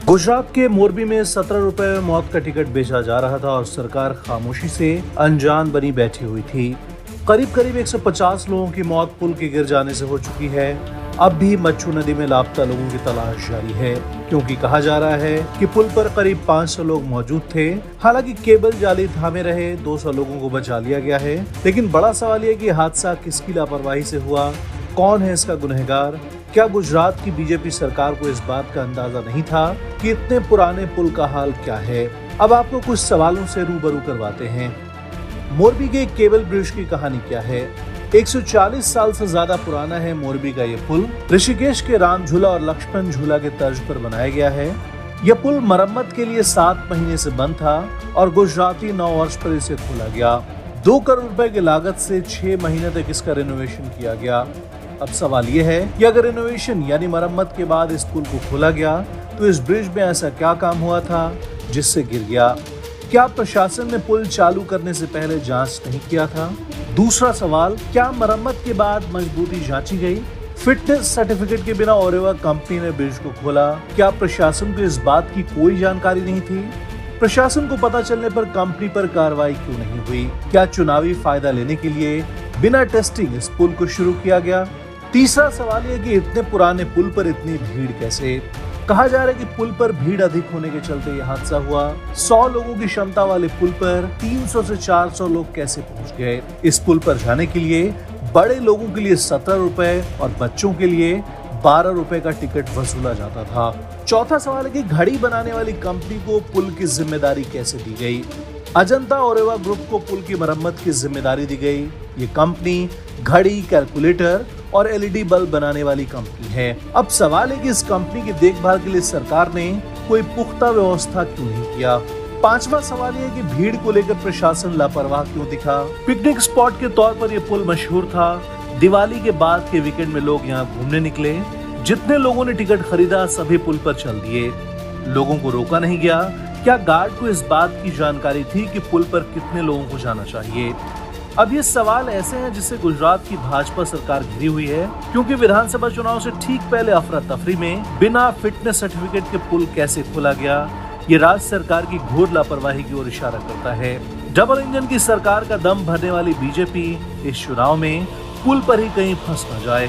गुजरात के मोरबी में 17 रुपए में मौत का टिकट बेचा जा रहा था और सरकार खामोशी से अनजान बनी बैठी हुई थी। करीब करीब 150 लोगों की मौत पुल के गिर जाने से हो चुकी है। अब भी मच्छू नदी में लापता लोगों की तलाश जारी है, क्योंकि कहा जा रहा है कि पुल पर करीब 500 लोग मौजूद थे। हालांकि केबल जाली थामे रहे 200 लोगों को बचा लिया गया है, लेकिन बड़ा सवाल यह कि हादसा किसकी लापरवाही से हुआ, कौन है इसका गुनहगार। क्या गुजरात की बीजेपी सरकार को इस बात का अंदाजा नहीं था कि इतने पुराने पुल का हाल क्या है? अब आपको कुछ सवालों से रूबरू करवाते हैं। मोरबी के केबल ब्रिज की कहानी क्या है? 140 साल से ज्यादा पुराना है मोरबी का ये पुल। ऋषिकेश के राम झूला और लक्ष्मण झूला के तर्ज पर बनाया गया है। यह पुल मरम्मत के लिए 7 महीने से बंद था और गुजराती नव वर्ष पर इसे खोला गया। 2 करोड़ रुपए की लागत से 6 महीने तक इसका रिनोवेशन किया गया। अब सवाल ये है कि अगर रिनोवेशन यानी मरम्मत के बाद इस पुल को खोला गया तो इस ब्रिज में ऐसा क्या काम हुआ था जिससे गिर गया? क्या प्रशासन ने पुल चालू करने से पहले जांच नहीं किया था? दूसरा सवाल, क्या मरम्मत के बाद मजबूती जांची गई? फिटनेस सर्टिफिकेट के बिना ओरेवा कंपनी ने ब्रिज को खोला। क्या प्रशासन को इस बात की कोई जानकारी नहीं थी? प्रशासन को पता चलने पर कंपनी पर कार्रवाई क्यों नहीं हुई? क्या चुनावी फायदा लेने के लिए बिना टेस्टिंग इस पुल को शुरू किया गया? तीसरा सवाल ये कि इतने पुराने पुल पर इतनी भीड़ कैसे? कहा जा रहा है कि पुल पर भीड़ अधिक होने के चलते यह हादसा हुआ। 100 लोगों की क्षमता वाले पुल पर 300 से 400 लोग कैसे पहुंच गए? इस पुल पर जाने के लिए बड़े लोगों के लिए 17 रुपए और बच्चों के लिए 12 रुपए का टिकट वसूला जाता था। चौथा सवाल है कि घड़ी बनाने वाली कंपनी को पुल की जिम्मेदारी कैसे दी गई? अजंता ओरेवा ग्रुप को पुल की मरम्मत की जिम्मेदारी दी गई। ये कंपनी घड़ी, कैलकुलेटर और एलईडी बल्ब बनाने वाली कंपनी है। अब सवाल है कि इस कंपनी की देखभाल के लिए सरकार ने कोई पुख्ता व्यवस्था क्यों नहीं किया? पांचवा सवाल ये है कि भीड़ को लेकर प्रशासन लापरवाह क्यों दिखा? पिकनिक स्पॉट के तौर पर यह पुल मशहूर था। दिवाली के बाद के वीकेंड में लोग यहाँ घूमने निकले। जितने लोगों ने टिकट खरीदा सभी पुल पर चल दिए। लोगों को रोका नहीं गया। क्या गार्ड को इस बात की जानकारी थी कि पुल पर कितने लोगों को जाना चाहिए? अब ये सवाल ऐसे हैं जिससे गुजरात की भाजपा सरकार घिरी हुई है, क्योंकि विधानसभा चुनाव से ठीक पहले अफरा तफरी में बिना फिटनेस सर्टिफिकेट के पुल कैसे खोला गया, ये राज्य सरकार की घोर लापरवाही की ओर इशारा करता है। डबल इंजन की सरकार का दम भरने वाली बीजेपी इस चुनाव में पुल पर ही कहीं फंस न जाए।